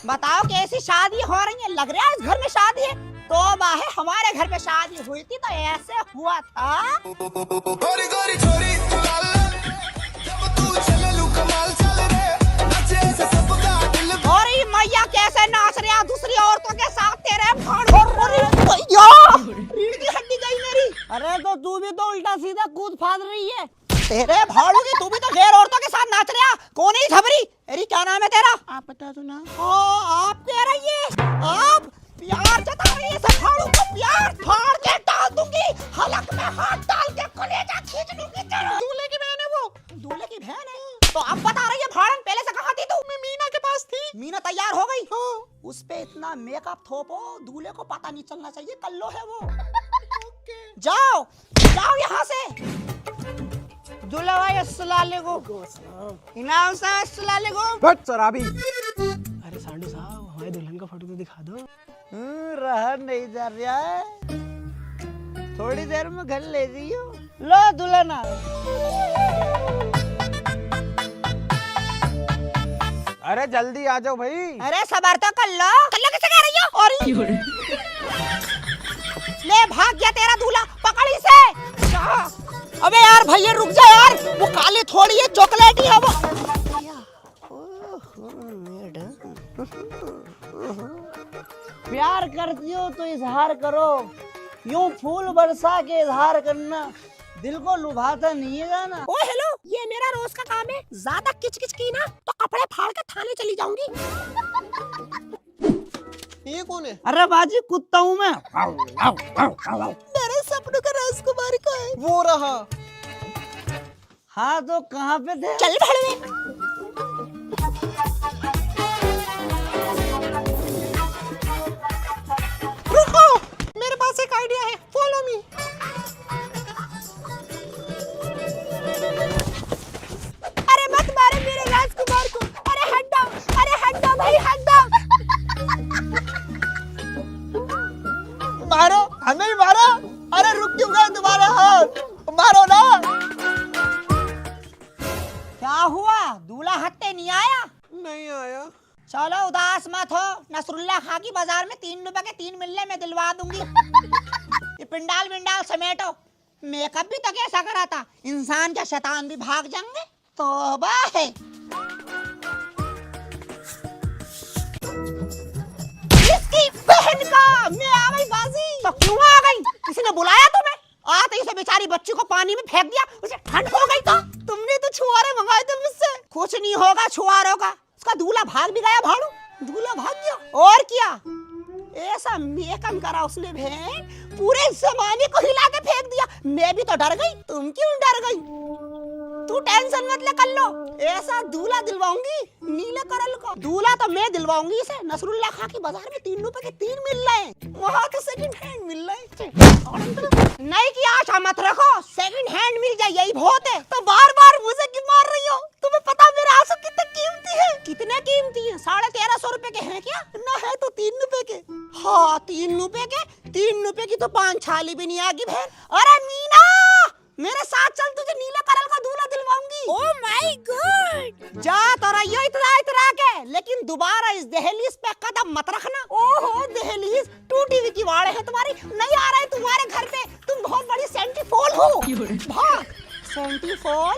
बताओ कैसी शादी हो रही है, लग रहा है इस घर में शादी है। तो बाहे हमारे घर पे शादी हुई थी तो ऐसे हुआ था। गोरी गोरी छोरी जब तू चले लू कमाल चल रे नाचे ऐसे सबका दिल। और ये मैया कैसे नाच रहा है दूसरी औरतों के साथ तेरे रीढ़ की हड्डी गई मेरी। अरे तो तू भी तो उल्टा सीधा कूद फाद रही है। तेरे भाड़ू की तू भी तो गैर औरतों के साथ नाच रहा। कौन है झबरी? अरे क्या नाम है तेरा? आप बता दो ना। आप कह रही है आप प्यार जता रही है, सब भाड़ू को प्यार फाड़ के डाल दूंगी, हलक में हाथ डाल के कलेजा खींच लूंगी तेरा। दूल्हे की बहन है वो। दूल्हे की बहन है तो अब बता रही है भाड़न, पहले से कहाँ थी तू? मैं मीना के पास थी। मीना तैयार हो गई? हाँ। उस पे इतना मेकअप थोपो दूल्हे को पता नहीं चलना चाहिए कल्लो है वो। जाओ जाओ यहाँ से। दूल्हा भाई अस्सलाम वालेकुम। इनाम साहब अस्सलाम वालेकुम। बट शराबी। अरे सांडू साहब हमारे दुल्हन का फोटो तो दिखा दो। रहा नहीं जा रहा है, थोड़ी देर में घर ले जाइयो। लो दुल्हन। अरे जल्दी आ जाओ भाई। अरे सबर तो कल्लो किसे कह रही हो? और ले भाग गया तेरा दूल्हा, पकड़ी से। अबे यार भैया रुक जा यार, वो काली थोड़ी है चॉकलेटी है वो। प्यार करती हो तो इजहार करो, यूं फूल बरसा के इजहार करना दिल को लुभाता नहीं है ना। ओ हेलो, ये मेरा रोज का काम है, ज्यादा किचकिच की ना तो कपड़े फाड़ के थाने चली जाऊंगी। ये कौन है? अरे बाजी कुत्ता हूँ मैं। मेरे सपनों का राजकुमार का है। वो रहा। हाँ तो कहाँ पे थे? चल भड़वे। रुको, मेरे पास एक आइडिया है, फॉलो मी। अरे मत मारो मेरे राजकुमार को, अरे हट जाओ भाई हट जाओ। मारो, हमें ही मारो। अरे रुक क्यों गए तुम्हारे हाथ? मारो ना। क्या हुआ, दूल्हा हत्ते नहीं आया? नहीं आया। चलो उदास मत हो, नसरुल्ला खां की बाजार में 3 रुपए के 3 मिलने में दिलवा दूंगी। ये पिंडाल विंडाल समेटो। मेकअप भी तो कैसा करा था, इंसान क्या शैतान भी भाग जाएंगे। तौबा है। इसकी बहन का, मैं आ गई बाजी। तो क्यों आ गई? किसी ने बुलाया तुम्हें? आते ही से बेचारी बच्ची को पानी में फेंक दिया, उसे ठंड हो गई। तो तुमने तो छुआरे मंगाए थे मुझसे। कुछ नहीं होगा छुआरों का, उसका दूल्हा भाग भी गया भाड़ू, दूल्हा भाग गया। और क्या ऐसा मेकअप करा उसने बहन, पूरे जमाने को हिला के फेंक दिया। मैं भी तो डर गई, तुम क्यों डर गई? तू टेंशन मत ले कल्लो, ऐसा दूल्हा दिलवाऊंगी नीले कलर का। दूल्हा तो मैं दिलवाऊंगी इसे। नसरुल्ला खां की बाजार में 3 रुपए के 3 मिल रहे हैं, वहाँ तो सेकंड हैंड मिल रहे हैं। नहीं की आशा मत रखो, सेकंड हैंड मिल जाए यही बहुत है। तो बार बार मुझे क्यों मार रही हो? तुम्हें पता मेरे आंसू कितने कीमती है? कितने कीमती है? 1350 रुपए के हैं क्या? ना है तो 3 रुपए के। हाँ 3 रुपए के, 3 रुपए की तो 5 छाली भी नहीं आएगी बहन। अरे मीना मेरे साथ चल, तुझे नीला कलर का दूल्हा दिलवाऊंगी। Oh my God. जा तो रही हो इतरा के, लेकिन दोबारा इस दहलीज पे कदम मत रखना। ओहो दहलीज टूटी हुई किवाड़ है तुम्हारी, नहीं आ रहे तुम्हारे घर पे। तुम बहुत बड़ी सेंटीफोल हो। भाग। सेंटीफोल?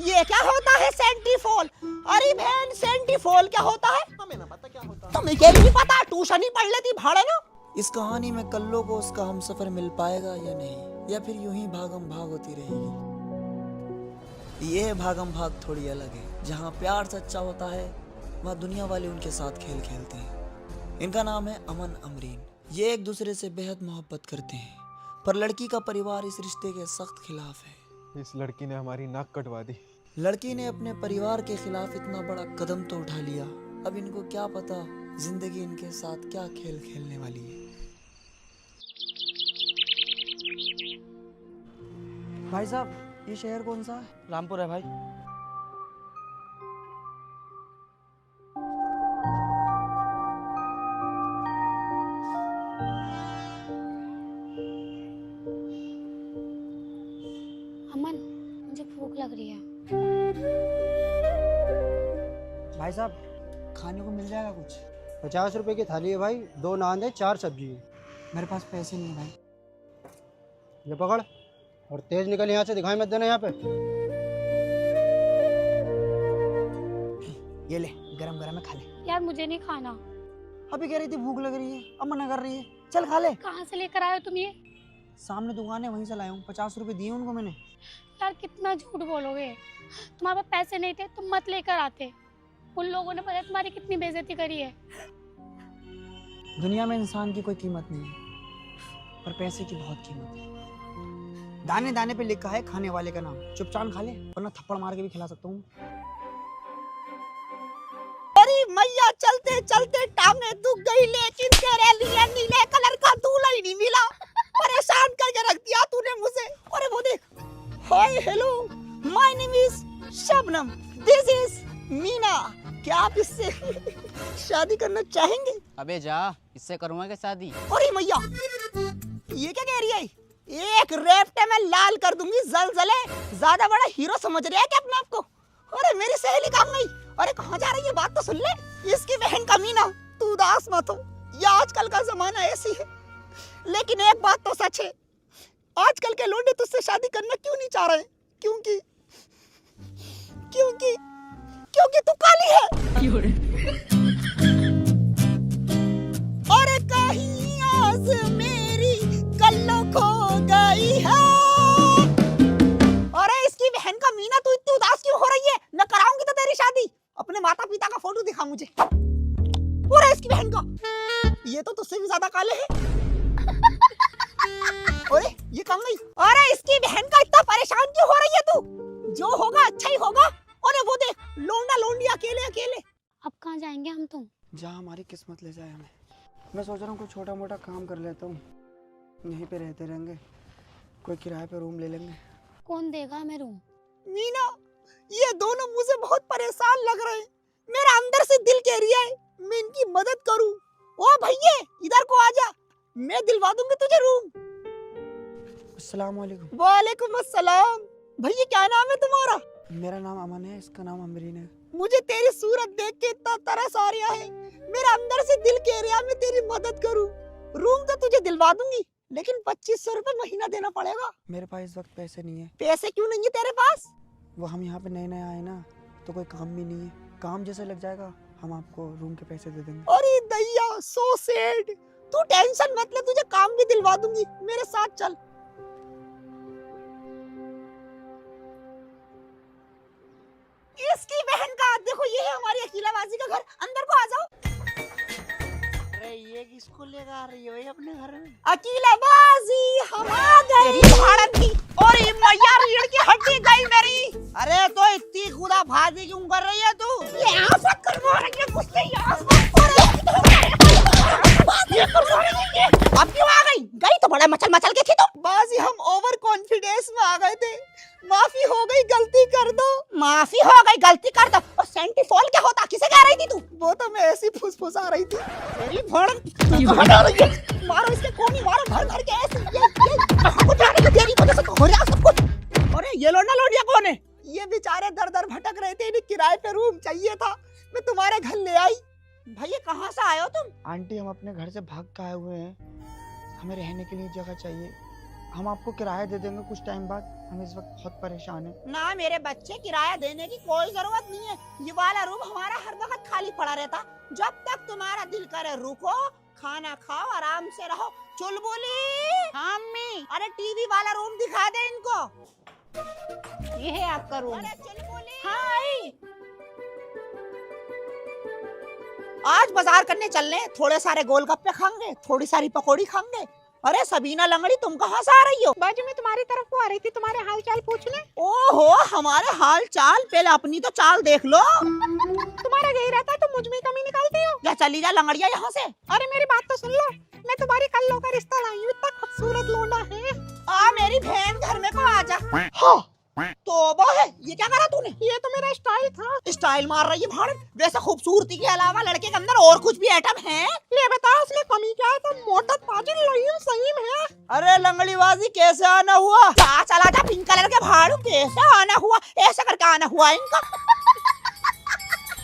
ये क्या होता है सेंटीफोल? अरे बहन सेंटीफोल क्या होता है? हमें ना पता क्या होता। तुम्हें क्या नहीं पता, ट्यूशन ही पढ़ लेती भाड़े ना। इस कहानी में कल्लो को उसका हमसफर मिल पाएगा या नहीं, या फिर यूं ही भागम भाग होती रहेगी। ये भागम भाग थोड़ी अलग है। जहाँ प्यार सच्चा होता है वहाँ दुनिया वाले उनके साथ खेल खेलते हैं। इनका नाम है अमन अमरीन। ये एक दूसरे से बेहद मोहब्बत करते हैं, पर लड़की का परिवार इस रिश्ते के सख्त खिलाफ है। इस लड़की ने हमारी नाक कटवा दी। लड़की ने अपने परिवार के खिलाफ इतना बड़ा कदम तो उठा लिया, अब इनको क्या पता जिंदगी इनके साथ क्या खेल खेलने वाली है। भाई साहब ये शहर कौन सा है? रामपुर है भाई। अमन मुझे भूख लग रही है। भाई साहब खाने को मिल जाएगा कुछ? ₹50 की थाली है भाई, 2 नान है, 4 सब्जी है। मेरे पास पैसे नहीं है भाई। ये पकड़ और तेज निकल यहाँ से, दिखाई मत देना यहाँ पे। ये ले, गरम गरम है, खा ले। यार मुझे नहीं खाना। अभी कह रही थी भूख लग रही है, अब मना कर रही है। चल खा ले। कहाँ से लेकर आए हो तुम ये? सामने दुकान है, वहीं से लाया हूँ। 50 रुपए दिए उनको मैंने। यार कितना झूठ बोलोगे, तुम्हारे पास पैसे नहीं थे तुम मत लेकर आते। उन लोगों ने पता है तुम्हारी कितनी बेइज्जती करी है। दुनिया में इंसान की कोई कीमत नहीं है, पर पैसे की बहुत कीमत है। दाने दाने पे लिखा है खाने वाले का नाम। चुपचाप खा ले, वरना थप्पड़ मार के भी खिला सकता हूँ। अरे मैया, चलते चलते टांगे दुख गई, लेकिन तेरे लिए नीले कलर का दूल्हा ही नहीं मिला। परेशान करके रख दिया तूने मुझे। अरे वो देख, hi hello, my name is Shabnam, this is Meena. क्या आप इससे शादी करना चाहेंगे? अबे जा, इससे करूँगा क्या शादी? अरे मैया, ये क्या कह रही है? एक रेफ्टे में लाल कर दूंगी, जलजले। ज्यादा बड़ा हीरो समझ रहा है क्या अपने आप को? अरे मेरी सहेली कहाँ गई? अरे कहाँ जा रही है, बात तो सुन ले। इसकी बहन का मीना, तू उदास मत हो, ये आजकल का जमाना ऐसी है। लेकिन एक बात तो सच है, आजकल के लोग तुझसे शादी करना क्यों नहीं चाह रहे? क्योंकि क्योंकि क्योंकि तू काली है। और कहीं आस मेरी कल्लो खो गई है। अरे इसकी बहन का मीना, तू इतनी उदास क्यों हो रही है? न कराऊंगी तो तेरी शादी। अपने माता पिता का फोटो दिखा मुझे। और इसकी बहन का, ये तो तुझसे भी ज्यादा काले हैं। अरे ये कम नहीं। अरे इसकी बहन का, इतना परेशान क्यों हो रही है तू? जो होगा अच्छा ही होगा। अरे वो देख, लोंडा लोंडी अकेले अकेले। अब कहाँ जाएंगे हम तुम? जहाँ हमारी किस्मत ले जाए हमें। मैं सोच रहा हूँ कोई छोटा मोटा काम कर लेता हूँ, यहीं पे रहते रहेंगे, कोई किराए पे रूम ले लेंगे। कौन देगा हमें रूम? मीना, ये दोनों मुझे बहुत परेशान लग रहे हैं। मेरा अंदर से दिल कह रही है मैं इनकी मदद करूं। ओ भैया, इधर को आजा, मैं दिलवा दूंगी तुझे रूम। अस्सलाम वालेकुम। वालेकुम अस्सलाम। भैया क्या नाम है तुम्हारा? मेरा नाम अमन है, इसका नाम अमरीन है। मुझे तेरी सूरत देख के इतना तरस आ रहा है, मेरा अंदर से दिल कह रहा है मैं तेरी मदद करूं। रूम तो तुझे दिलवा दूंगी, लेकिन 2500 रुपए महीना देना पड़ेगा। मेरे पास इस वक्त पैसे नहीं है। पैसे क्यों नहीं है तेरे पास? वो हम यहाँ पे नए नए आए ना, तो कोई काम भी नहीं है। काम जैसे लग जाएगा हम आपको रूम के पैसे दे देंगे। अरे दैया, सो सैड। तू टेंशन मत ले, तुझे काम भी दिलवा दूंगी, मेरे साथ चल। इसकी बहन का देखो, ये है हमारी अकीलाबाजी का घर। अंदर को आ जाओ। अरे ये किसको लेकर आ रही हो ये अपने घर में? अकीलाबाजी हम आ गए। तेरी भारत की। और ये मैया, रीढ़ की हड्डी गई मेरी। अरे तो इतनी खुदा भाजी क्यों कर रही है तू? ये आफत करवा रही है मुझसे, ये आफत। अब क्यों आ गई? गई तो बड़ा मचल मचल के थी तुम। बाजी हम ओवर कॉन्फिडेंस में आ गए थे। माफी हो गई, गलती कर दो। माफी हो गई, गलती कर दो। और सेंटीफॉल क्या होता? किसे कह रही थी तू? वो तो मैं ऐसी फुसफुसा रही थी। तेरी भड़क कहाँ जा रही है? मारो इसके कोनी, मारो भर भर के ऐसे। ये कहाँ को जा रही है? तेरी वजह से तो हो रहा सब कुछ। अरे ये लोंडा लोंडिया कौन है? ये बेचारे दर दर भटक रहे थे, इन्हें किराए पे रूम चाहिए था, मैं तुम्हारे घर ले आई। भैया कहाँ से आए हो तुम? आंटी, हम अपने घर से भाग के आए हुए हैं, हमें रहने के लिए जगह चाहिए। हम आपको किराया दे देंगे कुछ टाइम बाद, हम इस वक्त बहुत परेशान हैं। ना मेरे बच्चे, किराया देने की कोई जरूरत नहीं है। ये वाला रूम हमारा हर वक्त खाली पड़ा रहता। जब तक तुम्हारा दिल करे रुको, खाना खाओ, आराम से रहो। चुलबुली। हाँ अम्मी। अरे टीवी वाला रूम दिखा दे इनको। ये है आपका रूम। अरे चुलबुली। हाय। आज बाजार करने चलने, थोड़े सारे गोलगप्पे खाएंगे, थोड़ी सारी पकौड़ी खाएंगे। अरे सबीना लंगड़ी, तुम कहाँ से आ रही हो? बाजू में तुम्हारी तरफ को आ रही थी, तुम्हारे हाल चाल पूछने। ओहो, हमारे हाल चाल? पहले अपनी तो चाल देख लो। तुम्हारा यही रहता है, तुम मुझ में कमी निकालती हो। क्या चली जा लंगड़िया यहाँ से। अरे मेरी बात तो सुन लो, मैं तुम्हारी कल्लो का रिश्ता लाई हूँ, इतना खूबसूरत लोंडा है। आ मेरी बहन घर में को आजा। हाँ तौबा है, ये क्या करा तूने? ये तो मेरा स्टाइल था। स्टाइल मार रही है भाड़। वैसे खूबसूरती के अलावा लड़के के अंदर और कुछ भी आइटम है? ले बता, उसमें कमी क्या है? तो मोटा ताजुल लईम सही है। अरे लंगड़ीबाजी कैसे आना हुआ? जा चला जा, पिंक कलर के भाड़ू कैसे आना हुआ? ऐसा करके आना हुआ इनका।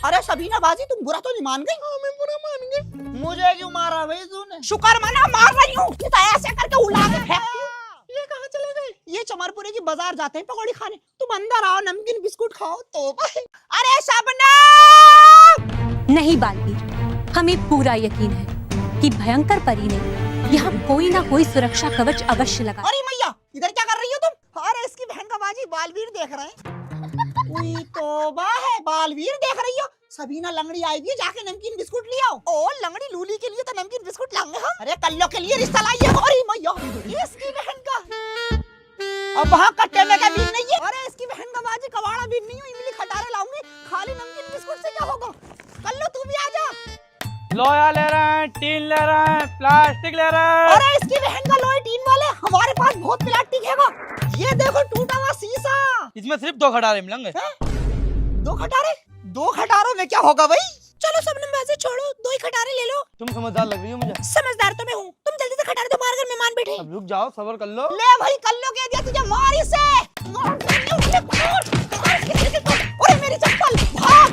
अरे सबीना बाजी तुम बुरा तो नहीं मान गई? हाँ, मैं बुरा मान गई। मुझे क्यों मारा भाई तूने? शुक्र मना मार रही हूँ कि तो ऐसे करके उड़ा के फेंकती हूँ। ये कहाँ चले गए? ये चमरपुरे की बाजार जाते हैं पकौड़ी खाने, तुम अंदर आओ नमकीन बिस्कुट खाओ तो। अरे शबनम! नहीं बालवीर, हमें पूरा यकीन है कि भयंकर परी ने यहाँ कोई ना कोई सुरक्षा कवच अवश्य लगा। अरे मैया इधर क्या कर रही हो तुम? अरे इसकी बहन का बाजी बालवीर देख रहे हैं। उई तौबा है, बालवीर देख रही हो? सबीना लंगड़ी आई है, जाके नमकीन बिस्कुट ले आओ। ओ लंगड़ी लूली के लिए तो नमकीन बिस्कुट लाएंगे हम। अरे कल्लो के लिए रिश्ता लाइए। अरे मैया ये इसकी बहन का। अब वहाँ कट्टे में का बीन नहीं है। अरे इसकी बहन का बाजी कबाड़ा बीन नहीं हो, इमली खटारे लाऊंगी। खाली नमकीन बिस्कुट से क्या होगा? कल्लो तू भी आ जा। लोहा ले रहे हैं, टीन ले रहे हैं, प्लास्टिक ले रहे हैं। अरे इसकी बहन का लोहे टीन वाले, हमारे पास बहुत प्लास्टिक है। ये देखो टूटा हुआ शीशा। इसमें सिर्फ 2 खटारे मिलेंगे। दो खटारे? 2 खटारों में क्या होगा भाई? चलो सबने बाजी छोड़ो, 2 ही खटारे ले लो। तुम समझदार लग रही हो मुझे। समझदार तो मैं हूँ, तुम जल्दी से खटारे दो, बाहर घर मेहमान बैठे। अब रुक जाओ, सब्र कर लो। ले भाई कल्लो कह दिया तुझे, मार इसे। अरे मेरी चप्पल भाग।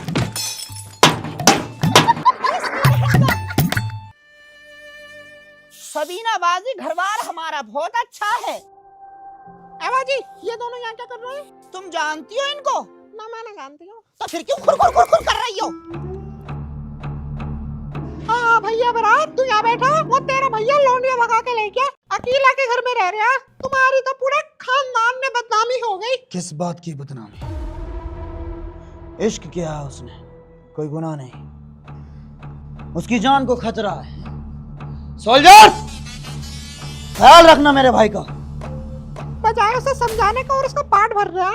सबीना बाजी घरबार हमारा बहुत अच्छा है। एवा जी ये दोनों यहाँ क्या कर रहे हैं? तुम जानती हो इनको? ना मैं नहीं जानती हूँ। तो फिर क्यों खुर खुर खुर खुर कर रही हो? हाँ भैया बरात तू यहाँ बैठा, वो तेरा भैया लौंडिया भगा के लेके अकेला के घर में रह रहा। तुम्हारी तो पूरे खानदान में बदनामी हो गई। किस बात की बदनामी? इश्क किया है उसने, कोई गुनाह नहीं। उसकी जान को खतरा है। सोल्जर ख्याल रखना मेरे भाई का। बजाय उसे समझाने का और उसका पाठ भर रहा।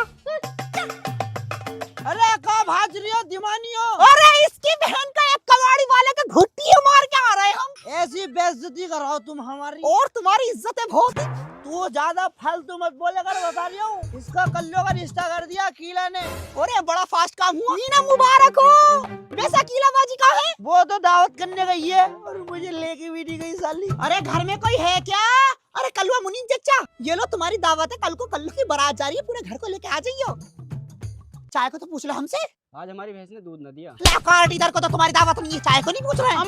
अरे का भाज रही हो दीवानियों? अरे इसकी बहन का एक कबाड़ी वाले का घुट्टी मार के आ रहे हैं हम। ऐसी बेइज्जती कराओ तुम हमारी। और तुम्हारी इज्जत है बहुत। तू ज्यादा फालतू मत बोले कर, बता रही हूँ। इसका कल्लो का रिश्ता कर दिया अकीला ने। अरे बड़ा फास्ट काम हुआ। मीना मुबारक हो। वैसा अकीला बाजी का है? वो तो दावत करने गई है और मुझे लेके भी नहीं गई साली। अरे घर में कोई है क्या? अरे कलवा मुनीन चचा, ये लो तुम्हारी दावत है। कल को कल्लू की बारात जा रही है, पूरे घर को लेके आ जाइयो। चाय को तो पूछ लो हमसे। आज हमारी भैंस ने दूध न दिया। ला कार्ड इधर को तो तुम्हारी दावत नहीं है, चाय को नहीं पूछ रहे हैं।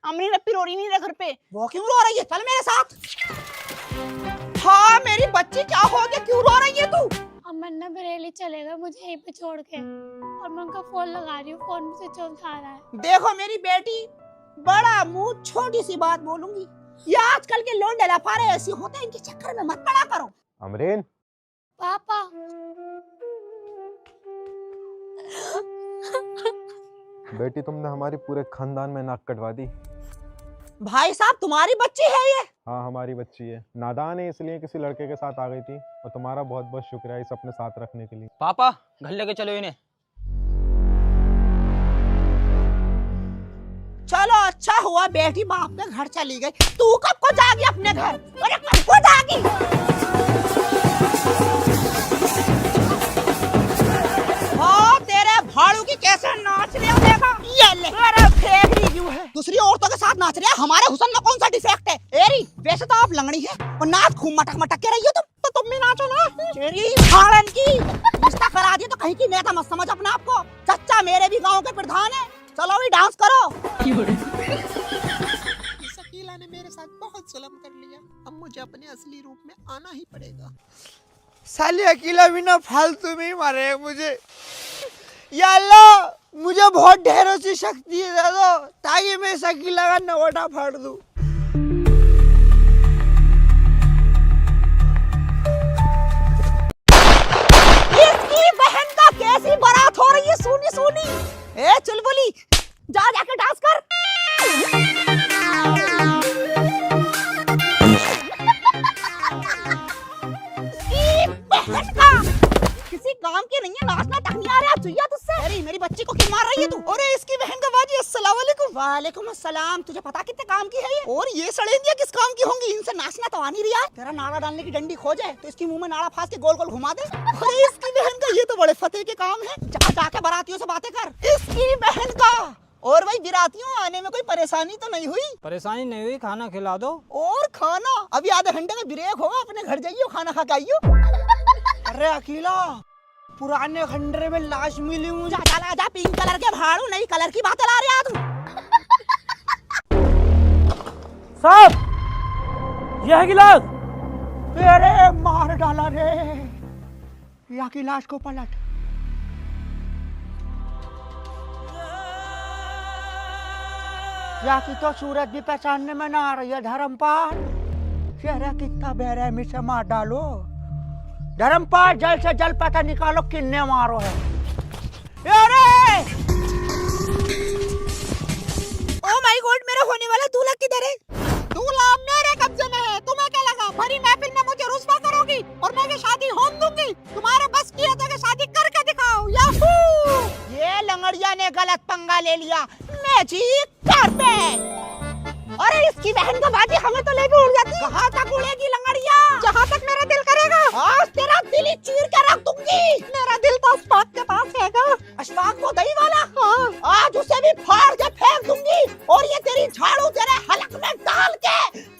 अम्मी रप्पी रो रही नहीं रहा घर पे। वो क्यों रो रही है? चल मेरे साथ। हाँ मेरी बच्ची क्या हो गया, क्यों रो रही है तू? अमन ना बरेली चलेगा मुझे यहीं पे छोड़ के, और मैं उनका फोन लगा रही हूँ, फोन में स्विच ऑफ आ रहा है। देखो मेरी बेटी, बड़ा मुंह, छोटी सी बात बोलूंगी। ये आजकल के लोंडे लफारे ऐसे होते हैं, इनके चक्कर में मत पड़ा करो। अमरीन, पापा बेटी तुमने हमारी पूरे खानदान में नाक कटवा दी। भाई साहब तुम्हारी बच्ची है ये? हाँ हमारी बच्ची है, नादान है इसलिए किसी लड़के के साथ आ गई थी, और तुम्हारा बहुत बहुत शुक्रिया इसे अपने साथ रखने के लिए। पापा घर लेके चलो इन्हें। चलो अच्छा हुआ बेटी बाप के घर चली गई। तू कब को जागी अपने घर? अरे कब को जागी? हाँ तेरे भाड़ू की कैसे नाच रही हो देखा? ये ले। अरे फेंक रही क्यों है? दूसरी औरतों के साथ नाच रहे हैं, हमारे हुस्न में कौन सा डिफेक्ट है? एरी वैसे तो आप लंगड़ी है और नाच खूब मटक मटक के रही हो तुम, तो तुम भी नाचो ना। तेरी भाड़न की रिश्ता करा दिया तो कहीं की नेता मत समझ अपने आप को। चच्चा मेरे भी गांव के प्रधान है, चलो भी डांस करो। शकीला ने मेरे साथ बहुत जुल्म कर लिया, अब मुझे अपने असली रूप में आना ही पड़ेगा। साली अकेला भी ना फालतू में ही मारे मुझे। या अल्लाह मुझे बहुत ढेरों सी शक्ति दे दो ताकि मैं शकीला का नवटा फाड़ दूं। इसकी बहन का कैसी बारात हो रही है, सोनी सोनी। ए चुलबुली जा जाके डांस कर। बहन का किसी काम की नहीं है, नाचना तक नहीं आ रहा चुईया तुझसे। अरे मेरी बच्ची को क्यों मार रही है तू? अरे इसकी बहन का बाजी अस्सलाम वालेकुम। वालेकुम अस्सलाम। तुझे पता कितने काम की है ये? और ये सड़ेंदिया किस काम की होंगी? इनसे नाचना तो आ नहीं रहा। तेरा नाड़ा डालने की डंडी खो जाए तो इसकी मुंह में नाड़ा फांस के गोल गोल घुमा दे। अरे इसकी बहन का ये तो बड़े फतेह के काम है। जा जाके बारातियों से बातें कर। इसकी बहन का। और भाई बारातियों आने में कोई परेशानी तो नहीं हुई? परेशानी नहीं हुई, खाना खिला दो। और खाना अभी आधे घंटे का ब्रेक होगा, अपने घर जाइयो खाना खा के आइयो। अरे अकेला पुराने खंडरे में लाश मिली मुझे। जा पिंक कलर के भाड़ू, नई कलर की बात ला रहा तू। साहब यह गिलास तेरे मार डाला रे। या की लाश को पलट। या की तो सूरज भी पहचानने में ना आ रही है धर्मपाल। चेहरा कितना बेरहमी से मार डालो। धर्मपाल जल्द से जल्द पता निकालो किन्ने मारो है। अरे ओ माय गॉड, मेरा होने वाला दूल्हा किधर है? दूल्हा मेरे कब्जे में है। तुम्हें क्या लगा भरी महफिल में मुझे रुस्वा करोगी और मैं ये शादी होने दूंगी? तुम्हारे बस की है तो ये शादी करके दिखाओ। याहू! ये लंगड़िया ने गलत पंगा ले लिया। Magic carpet. अरे इसकी बहन का बाजी हमें तो लेके उड़ जाती। कहाँ तक उड़ेगी लंगड़िया? जहाँ तक मेरा दिल करेगा। आज तेरा दिल ही चीर के रख दूंगी। मेरा दिल तो अशफाक के पास हैगा। अशफाक वो दही वाला? हाँ। आज उसे भी फाड़ के फेंक दूंगी और ये तेरी झाड़ू तेरे हलक में डाल के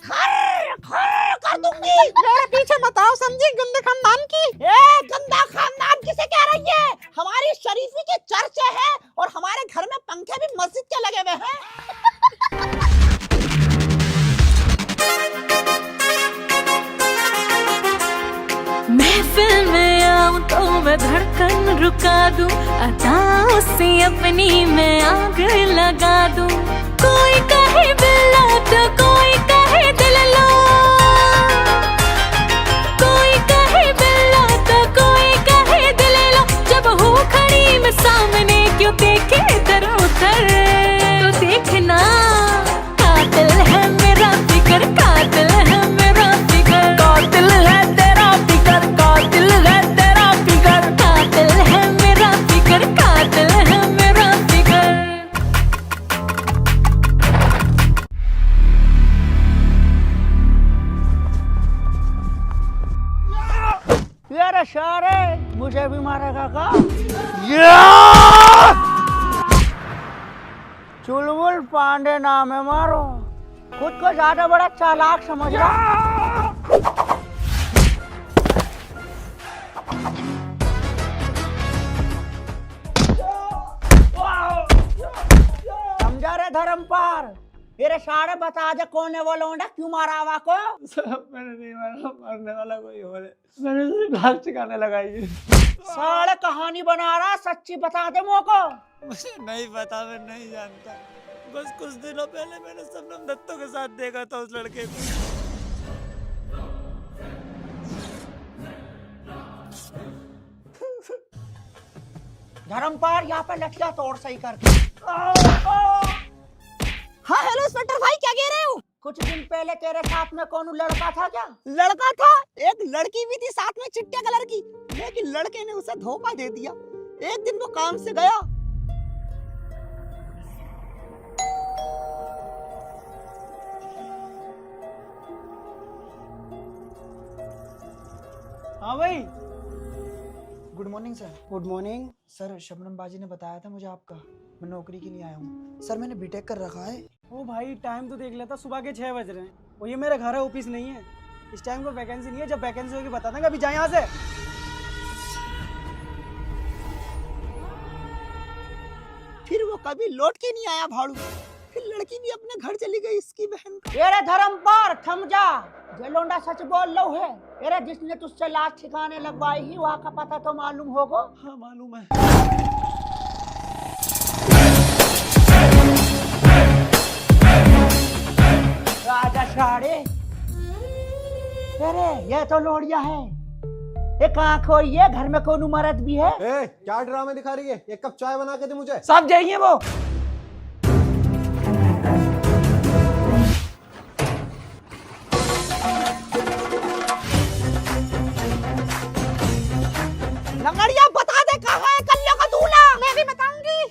खर खर कर दूंगी। मेरे पीछे मत आओ, समझी? गंदे खानदान की। ए गंदा खानदान किसे कह रही है? हमारी शरीफी की चर्चा है और हमारे घर में पंखे भी मस्जिद के लगे हुए हैं। महफिल में आऊं तो मैं धड़कन रुका दूं, अदाओं से अपनी मैं आग लगा दूं। कोई कहे बिल्ला तो कोई कहे दिल लो, कोई कहे बिल्ला तो कोई कहे दिल लो। जब हो खड़ी मैं सामने क्यों देखे इधर उधर, तो देखना कातिल है मेरा फिकर, कातिल है मेरा फिकर, कातिल है तेरा फिकर, कातिल है तेरा फिकर, कातिल है मेरा फिकर, कातिल है मेरा फिकर। यार सारे मुझे भी मारेगा का? चुलबुल पांडे नाम है मारो। खुद को ज्यादा बड़ा चालाक समझ रहा। समझा रे धर्मपाल? मेरे सारे बता दे कौन है वो लौंडा, क्यों मारा हवा को? मैंने नहीं मारा, मारने वाला कोई और है। मैंने सिर्फ घास सिखाने लगाई है। साले कहानी बना रहा, सच्ची बता दे मोको। मुझे नहीं पता, मैं नहीं जानता। बस कुछ दिनों पहले मैंने शबनम दत्तों के साथ देखा था उस लड़के को। धर्मपाल यहाँ पे लठिया तोड़ सही करके। हाँ हेलो इंस्पेक्टर भाई, क्या कह रहे हो? कुछ दिन पहले तेरे साथ में कौन लड़का था क्या? लड़का था, एक लड़की भी थी साथ में चिट्टे कलर की, लेकिन लड़के ने उसे धोखा दे दिया। एक दिन वो काम से गया। हाँ भाई। Good morning sir. Good morning. Sir Shabnam बाजी ने बताया था मुझे आपका, मैं नौकरी के लिए आया हूँ। सर मैंने बीटेक कर रखा है। ओ भाई टाइम तो देख लेता, सुबह के 6 बज रहे हैं और ये मेरा घर है, ऑफिस नहीं है। इस टाइम को वैकेंसी नहीं है, जब वैकेंसी होगी बता देंगे। अभी जाए यहाँ से। फिर वो कभी लौट के नहीं आया भाड़ू। फिर लड़की भी अपने घर चली गई इसकी बहन का। तेरे धर्मपाल थम जा, जे लोंडा सच बोल लो है। तेरे जिसने तुझसे लाश ठिकाने लगवाई ही वहाँ का पता तो मालूम होगा। हाँ मालूम है। राजा साड़े, अरे ये तो लोड़िया है। एक आँख हो, ये घर में कौन मर्द भी है? ए, क्या ड्रामे दिखा रही है? एक कप चाय बना के दे मुझे। साहब जाइए वो। लंगड़िया बता दे कहाँ है कल्लो का दूल्हा? मैं भी बताऊंगी।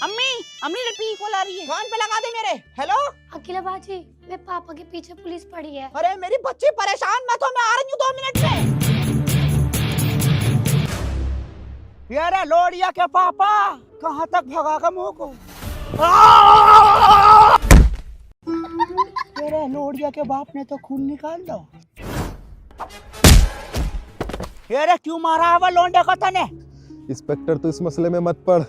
अम्मी, अम्मी रिपी को ला रही है। कान पे लगा दे मेरे। हेलो अकेला बाजी, मेरे पापा के पीछे पुलिस पड़ी है। अरे मेरी बच्ची परेशान मत हो, मैं आ रही हूँ 2 मिनट में। यारे लोड़िया के पापा कहाँ तक भगा का मुँह को? तेरे लोड़िया के बाप ने तो खून निकाल दो। अरे क्यों मारा है वो लौंडे को तने? इंस्पेक्टर तू इस मसले में मत पड़।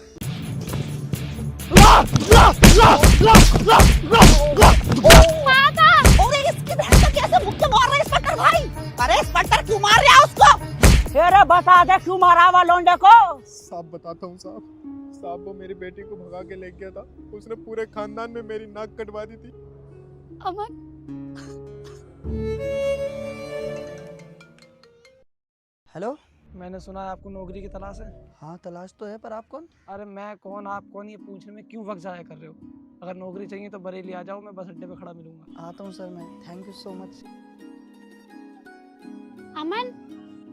अरे इसकी बहन को कैसे मुक्के मार रहे इंस्पेक्टर भाई? अरे इंस्पेक्टर क्यों मार रहा है उसको? अरे बता दे क्यों मारा वो लौंडे को? साहब बताता हूँ साहब। साहब वो मेरी बेटी को भगा के ले गया था। उसने पूरे खानदान में मेरी नाक कटवा दी थी। अमन, हेलो। मैंने सुना है आपको नौकरी की तलाश है। हाँ तलाश तो है, पर आप कौन? अरे मैं कौन आप कौन ये पूछने में क्यों वक्त जाया कर रहे हो? अगर नौकरी चाहिए तो बरेली आ जाओ, मैं बस अड्डे पे खड़ा मिलूंगा। आता हूँ सर मैं। Thank you so much. Aman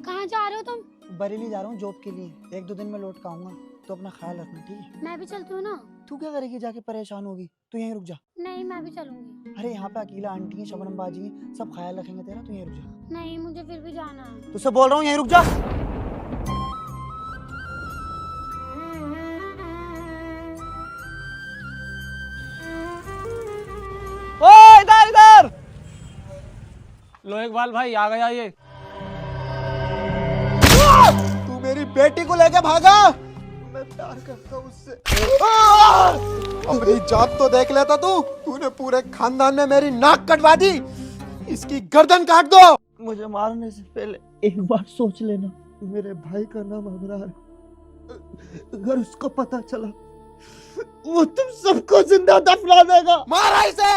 कहाँ जा रहे हो तुम? बरेली जा रहा हूँ जॉब के लिए। 1-2 दिन में लौट के आऊंगा, तो अपना ख्याल रखना ठीक है? मैं भी चलती हूँ ना। तू क्या करेगी जाके? परेशान होगी। तू यहीं रुक जा। नहीं मैं भी चलूंगी। अरे यहाँ पे अकेला आंटी है, शबनम बाजी है, सब ख्याल रखेंगे तेरा। तू यहीं रुक जा। नहीं मुझे फिर भी जाना है। तुझसे बोल रहा हूँ यहीं रुक जा। ओ इधर इधर लो इकबाल भाई आ गया ये। तू मेरी बेटी को लेके भागा। मैं प्यार करता हूँ उससे। अपनी जात तो देख लेता तू। तूने पूरे खानदान में मेरी नाक कटवा दी। इसकी गर्दन काट दो। मुझे मारने से पहले एक बार सोच लेना। मेरे भाई का नाम अबरार है। अगर उसको पता चला वो तुम सबको जिंदा दफना देगा। मारा इसे।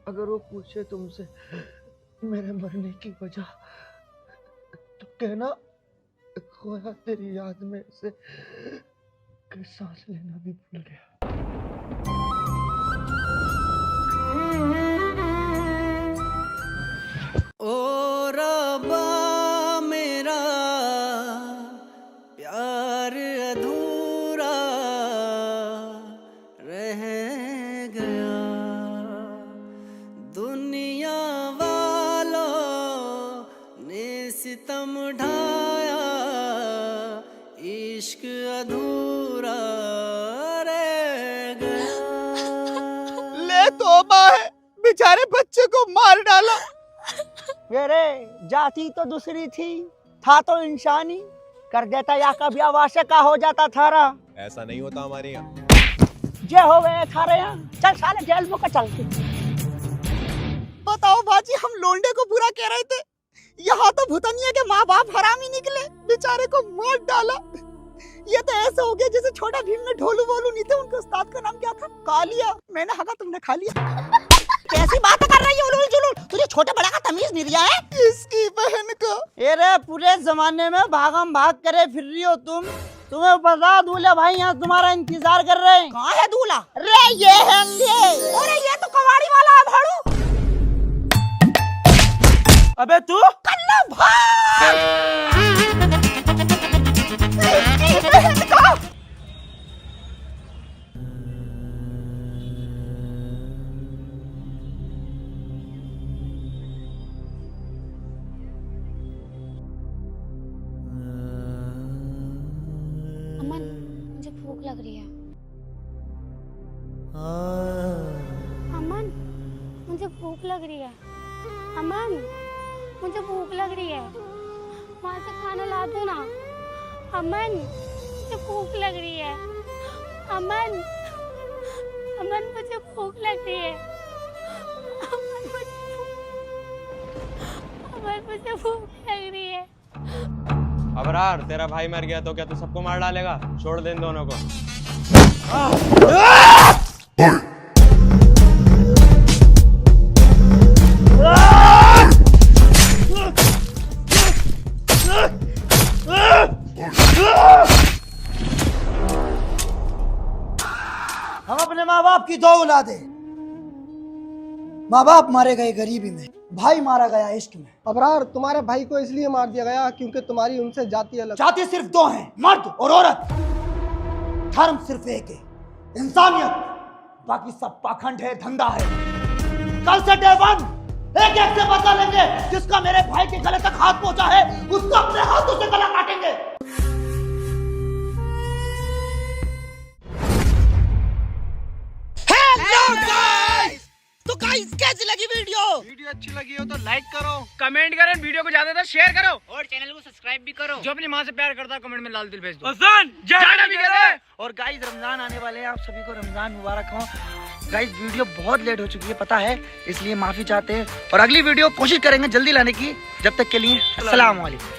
अगर वो पूछे तुमसे मेरे मरने की वजह, तो कहना खोया तेरी याद में से कि सांस लेना भी भूल गया। ओ रब्बा मेरा प्यार अधूरा रह गया, दुनिया वालों ने सितम ढाया, इश्क अधूरा रह गया। ले तौबा है, बेचारे बच्चे को मार डाला। अरे जाति तो दूसरी थी, था तो इंसानी। कर देता या कभी आवासे का हो जाता थारा। ऐसा नहीं होता हमारे यहाँ। जे हो गए थारे यहाँ। चल साले जेल में का चल। बताओ बाजी, हम लोंडे को बुरा कह रहे थे, यहाँ तो भूतनिया के माँ बाप हरामी निकले, बेचारे को मार डाला। ये तो ऐसा हो गया जैसे छोटा भीम में ढोलू बोलू नहीं थे, उनके उस्ताद का नाम क्या था? कालिया। मैंने हगा तुमने खा लिया। कैसी बात कर रही है उलूल जुलूल? तुझे छोटे बड़ा का तमीज नहीं रिया है? इसकी बहन को। अरे पूरे जमाने में भागम भाग करे फिर रही हो तुम। तुम्हें बता दूल्हा भाई यहाँ तुम्हारा इंतजार कर रहे हैं। कहाँ है दूल्हा? अरे ये है ये। अरे ये तो कवाड़ी वाला है भाड़ू। अबे तू कल्ला भाई। इसकी बहन को। अमन मुझे भूख लग रही है। अमन मुझे भूख लग रही है। अमन मुझे भूख लग रही है, वहाँ से खाना ला दो ना। अमन मुझे भूख लग रही है। अमन अमन मुझे भूख लग रही है। अमन मुझे भूख लग रही है। अबरार, तेरा भाई मर गया तो क्या तू सबको मार डालेगा? छोड़ दे इन दोनों को। हम अपने माँ बाप की दो औलादे। माँ बाप मारे गए गरीबी में, भाई मारा गया इश्क में। अबरार, तुम्हारे भाई को इसलिए मार दिया गया क्योंकि तुम्हारी उनसे जाति अलग। जाति सिर्फ दो हैं, मर्द और औरत। धर्म सिर्फ एक है, इंसानियत। बाकी सब पाखंड है, धंधा है। कल से डे वन एक एक से बदला लेंगे। जिसका मेरे भाई के गले तक हाथ पहुंचा है, उसको अपने हाथों से गला काटेंगे। गाइस कैसी लगी वीडियो? वीडियो अच्छी लगी हो तो लाइक करो, कमेंट करो, वीडियो को ज्यादा शेयर करो और चैनल को सब्सक्राइब भी करो। जो अपनी माँ से प्यार करता है कमेंट में लाल दिल भेज दो। भी कहते। और गाइस रमजान आने वाले हैं, आप सभी को रमजान मुबारक हो। गाइस वीडियो बहुत लेट हो चुकी है पता है, इसलिए माफी चाहते हैं और अगली वीडियो कोशिश करेंगे जल्दी लाने की। जब तक के लिए अस्सलाम वालेकुम।